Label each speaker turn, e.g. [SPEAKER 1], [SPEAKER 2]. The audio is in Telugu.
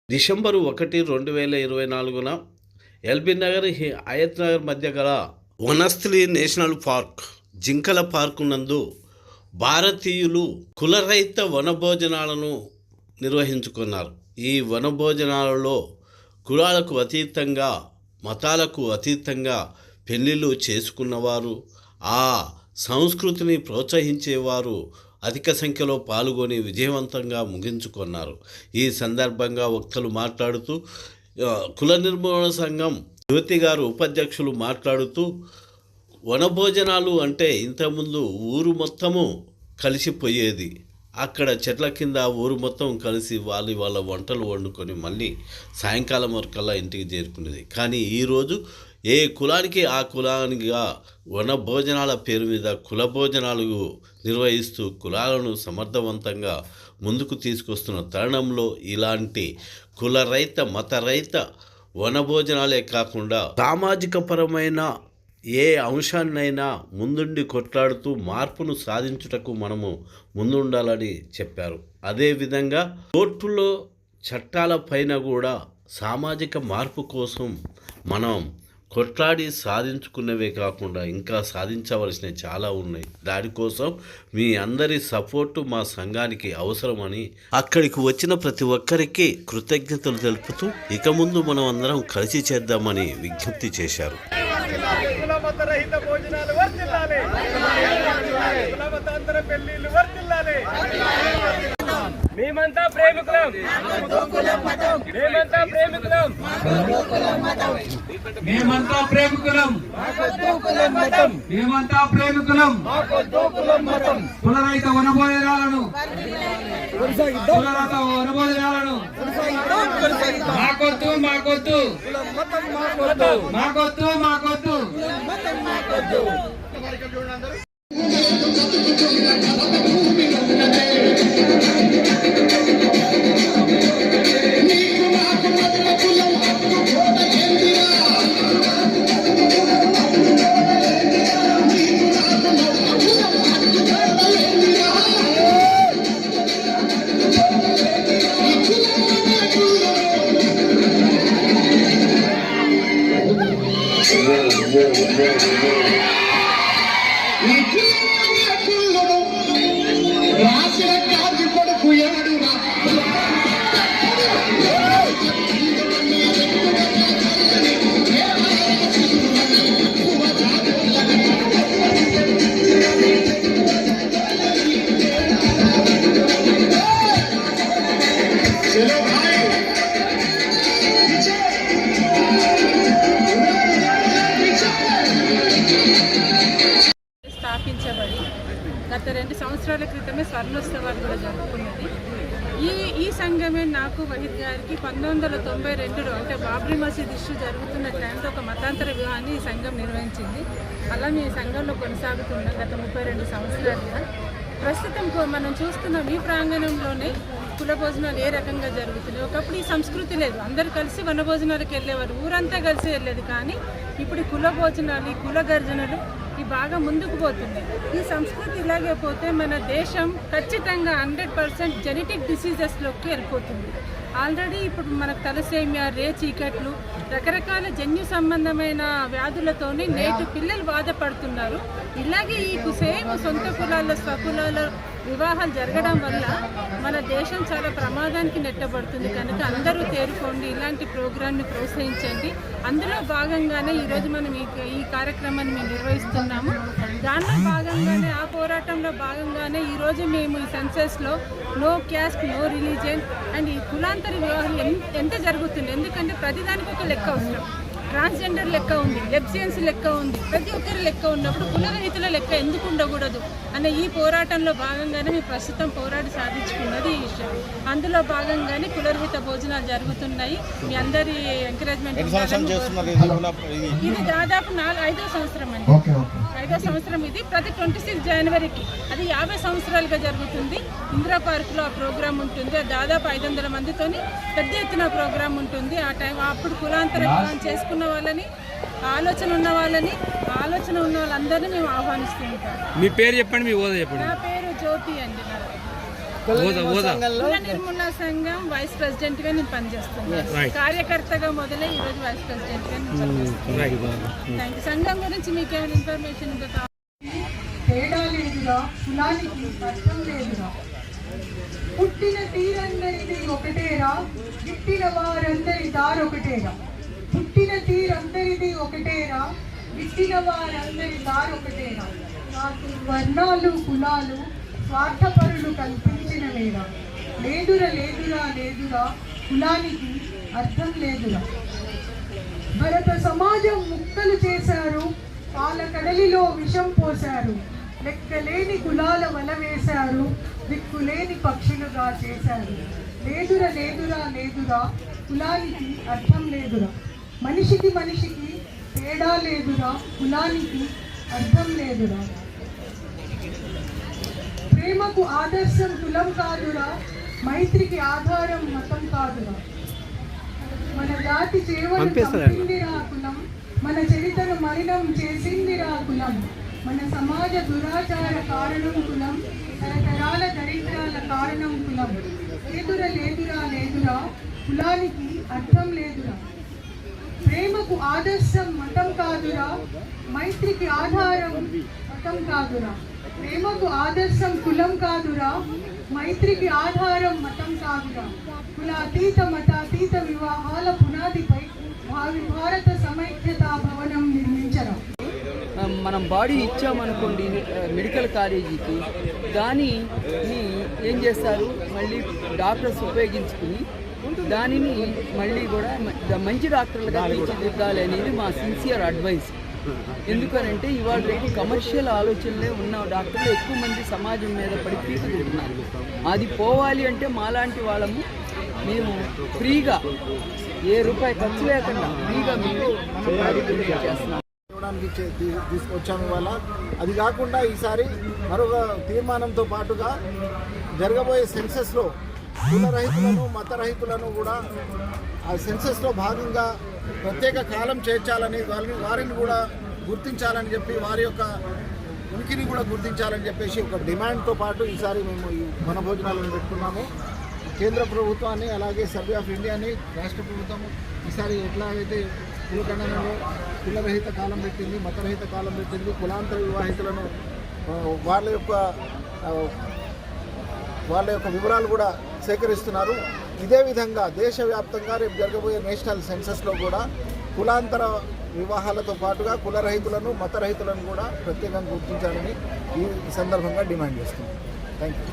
[SPEAKER 1] డిసెంబర్ 1, 2024 ఎల్బీ నగర్ హయత్ నగర్ మధ్య గల వనస్థలి నేషనల్ పార్క్ జింకల పార్కు నందు భారతీయులు కులరహిత వనభోజనాలను నిర్వహించుకున్నారు. ఈ వనభోజనాలలో కులాలకు అతీతంగా, మతాలకు అతీతంగా పెళ్ళిళ్ళు చేసుకున్నవారు, ఆ సంస్కృతిని ప్రోత్సహించేవారు అధిక సంఖ్యలో పాల్గొని విజయవంతంగా ముగించుకున్నారు. ఈ సందర్భంగా వక్తలు మాట్లాడుతూ, కుల నిర్మూలన సంఘం జ్యోతి గారు ఉపాధ్యక్షులు మాట్లాడుతూ, వనభోజనాలు అంటే ఇంతకుముందు ఊరు మొత్తము కలిసిపోయేది. అక్కడ చెట్ల కింద ఊరు మొత్తం కలిసి వాళ్ళ వంటలు వండుకొని మళ్ళీ సాయంకాలం వరకల్లా ఇంటికి చేరుకునేది. కానీ ఈరోజు ఏ కులానికి ఆ కులానిగా వనభోజనాల పేరు మీద కుల భోజనాలు నిర్వహిస్తూ కులాలను సమర్థవంతంగా ముందుకు తీసుకొస్తున్న తరుణంలో ఇలాంటి కులరహిత, మతరహిత వనభోజనాలే కాకుండా సామాజిక పరమైన ఏ అంశాన్నైనా ముందుండి కొట్లాడుతూ మార్పును సాధించుటకు మనము ముందుండాలని చెప్పారు. అదేవిధంగా కోర్టులో చట్టాల పైన కూడా సామాజిక మార్పు కోసం మనం కొట్లాడి సాధించుకున్నవే కాకుండా ఇంకా సాధించవలసినవి చాలా ఉన్నాయి. దానికోసం మీ అందరి సపోర్టు మా సంఘానికి అవసరమని అక్కడికి వచ్చిన ప్రతి ఒక్కరికి కృతజ్ఞతలు తెలుపుతూ ఇక ముందు మనం అందరం కలిసి చేద్దామని విజ్ఞప్తి చేశారు.
[SPEAKER 2] మేమంతా ప్రేమికులం, మేమంతా ప్రేమికులం, మేమంతా ప్రేమికులం, మేమంతా ప్రేమికులం. కులరహిత వనభోజనాలను మాకొద్దు, మాకొద్దు, మాకొద్దు, మాకొద్దు.
[SPEAKER 3] స్థాపించబడి గత 2 సంవత్సరాల క్రితమే స్వర్ణోత్సవాలు కూడా జరుపుకున్నది. ఈ సంఘమే నాకు వహీద్ గారికి 1992లో అంటే బాబ్రీ మసీద్ ఇష్యూ జరుగుతున్న టైంలో ఒక మతాంతర వివాహాన్ని ఈ సంఘం నిర్వహించింది. అలా మీ సంఘంలో కొనసాగుతున్న గత 32 సంవత్సరాలుగా ప్రస్తుతం మనం చూస్తున్నాం ఈ ప్రాంగణంలోనే కుల భోజనాలు ఏ రకంగా జరుగుతున్నాయి. ఒకప్పుడు ఈ సంస్కృతి లేదు, అందరూ కలిసి వన భోజనాలకు వెళ్ళేవారు, ఊరంతా కలిసి వెళ్ళేది. కానీ ఇప్పుడు కుల భోజనాలు, కుల గర్జనలు బాగా ముందుకు పోతుంది. ఈ సంస్కృతి ఇలాగే పోతే మన దేశం ఖచ్చితంగా 100% జెనెటిక్ డిసీజెస్లోకి వెళ్ళిపోతుంది. ఆల్రెడీ ఇప్పుడు మనకు తలసేమియా, రే చీకట్లు, రకరకాల జన్యు సంబంధమైన వ్యాధులతోని నేటి పిల్లలు బాధపడుతున్నారు. ఇలాగే ఈ సేమ్ సొంత కులాల, స్వకులాల వివాహాలు జరగడం వల్ల మన దేశం చాలా ప్రమాదానికి నెట్టబడుతుంది. కనుక అందరూ తేరుకోండి, ఇలాంటి ప్రోగ్రాంని ప్రోత్సహించండి. అందులో భాగంగానే ఈరోజు మనం ఈ కార్యక్రమాన్ని మేము నిర్వహిస్తున్నాము. దాంట్లో భాగంగానే, ఆ పోరాటంలో భాగంగానే ఈరోజు మేము ఈ సెన్సెస్లో no caste, no religion and ఈ కులాంతర వివాహాలు ఎంత జరుగుతుంది. ఎందుకంటే ప్రతిదానికి ఒక లెక్క అవసరం. ట్రాన్స్జెండర్ లెక్క ఉంది, లెబ్సియన్స్ లెక్క ఉంది, ప్రతి ఒక్కరి లెక్క ఉన్నప్పుడు కులరహితుల లెక్క ఎందుకు ఉండకూడదు అనే ఈ పోరాటంలో భాగంగానే మేము ప్రస్తుతం పోరాడి సాధించుకున్నది ఈ విషయం. అందులో భాగంగానే కులరహిత భోజనాలు జరుగుతున్నాయి. మీ అందరి ఎంకరేజ్మెంట్. ఇది దాదాపు 5వ సంవత్సరం అండి, 5వ సంవత్సరం ఇది. ప్రతి 26 జనవరికి అది 50 సంవత్సరాలుగా జరుగుతుంది. ఇందిరా పార్కులో ఆ ప్రోగ్రామ్ ఉంటుంది. దాదాపు 500 మందితోని పెద్ద ఎత్తున ప్రోగ్రామ్ ఉంటుంది. ఆ టైం అప్పుడు కులాంతర వివాహం చేసుకున్న వాళ్ళని ఆలోచన ఉన్న వాళ్ళందరినీ మేము ఆహ్వానిస్తూ ఉంటాం.
[SPEAKER 4] మీ పేరు చెప్పండి, మీ హోదా చెప్పండి.
[SPEAKER 3] నా పేరు జ్యోతి అండి.
[SPEAKER 4] హోదా
[SPEAKER 3] కుల నిర్మూలన సంఘం వైస్ ప్రెసిడెంట్ గా నేను పనిచేస్తున్నాను.
[SPEAKER 4] Right.
[SPEAKER 3] కార్యకర్తగా మొదలై ఈ రోజు వైస్ ప్రెసిడెంట్ గా నేను పనిచేస్తున్నాను. Thank you. సంఘం గురించి మీకు ఏమైనా ఇన్ఫర్మేషన్ ఉందో
[SPEAKER 5] తేడా లేదురా, కులానికి అర్థం లేదురా. పుట్టిన తీరందరిది ఒకటేరా, గిట్టిన వారందరి దారొకటేరా. పుట్టిన తీరందరిది ఒకటేరా, గిట్టిన వారందరి దారొకటేరా. నాకు వర్ణాలు కులాలు స్వార్థపరులు కల్పించినవేరా. లేదురా లేదురా లేదురా, కులానికి అర్థం లేదురా. భరత సమాజం ముక్కలు చేశారు, పాల కడలిలో విషం పోశారు. లెక్కలేని కులాల వల వేశారు, దిక్కులేని పక్షులుగా చేశారు. లేదురా లేదురా లేదురా, కులానికి అర్థం లేదురా. మనిషికి తేడా లేదురా, కులానికి అర్థం లేదురా. ప్రేమకు ఆదర్శం కులం కాదురా, మైత్రికి ఆధారం మతం కాదురా. మన జాతి చేవడిందిరా కులం, మన చరిత్రను మలినం చేసిందిరా కులం. మన సమాజ దురాచార కారణం కులం, తరతరాల దరిద్రాల కారణం కులం. లేదురా లేదురా లేదురా, కులానికి అర్థం లేదురా. ప్రేమకు ఆదర్శం మతం కాదురా, మైత్రికి ఆధారం మతం కాదురా. ప్రేమకు ఆదర్శం కులం కాదురా, మైత్రికి ఆధారం మతం కాదురా. కులాతీత మతాతీత వివాహాల పునాదిపై భావి భారత సమైక్యతా భవనం నిర్మించరా.
[SPEAKER 6] మనం బాడీ ఇచ్చామనుకోండి మెడికల్ కాలేజీకి, దాన్ని ఏం చేస్తారు, మళ్ళీ డాక్టర్స్ ఉపయోగించుకుని దానిని మళ్ళీ కూడా మంచి డాక్టర్లుగా తీర్చిదిద్దాలి అనేది మా సిన్సియర్ అడ్వైస్. ఎందుకనంటే ఇవాళ రేపు కమర్షియల్ ఆలోచనలే ఉన్న డాక్టర్లు ఎక్కువ మంది సమాజం మీద పడి పీకుతుంటున్నారు. అది పోవాలి అంటే మాలాంటి వాళ్ళము మేము ఫ్రీగా ఏ రూపాయి ఖర్చు లేకుండా ఫ్రీగా మేము చేస్తున్నాం.
[SPEAKER 7] తీసుకొచ్చాము ఇవాళ. అది కాకుండా ఈసారి మరొక తీర్మానంతో పాటుగా జరగబోయే సెన్సెస్లో కులరహితులను మతరహితులను కూడా ఆ సెన్సెస్లో భాగంగా ప్రత్యేక కాలం చేర్చాలని, వారిని కూడా గుర్తించాలని చెప్పి, వారి యొక్క ఉనికిని కూడా గుర్తించాలని చెప్పేసి ఒక డిమాండ్తో పాటు ఈసారి మేము ఈ వనభోజనాలను పెట్టుకున్నాము. కేంద్ర ప్రభుత్వాన్ని అలాగే సర్వే ఆఫ్ ఇండియాని రాష్ట్ర ప్రభుత్వం ఈసారి ఎట్లాగైతే కులగణనలో కులరహిత కాలం పెట్టింది, మతరహిత కాలం పెట్టింది, కులాంతర వివాహితులను వాళ్ళ యొక్క వివరాలు కూడా సేకరిస్తున్నారు. ఇదే విధంగా దేశవ్యాప్తంగా రేపు జరగబోయే నేషనల్ సెన్సస్లో కూడా కులాంతర వివాహాలతో పాటుగా కులరహితులను మతరహితులను కూడా ప్రత్యేకంగా గుర్తించాలని ఈ సందర్భంగా డిమాండ్ చేస్తున్నాం. Thank you.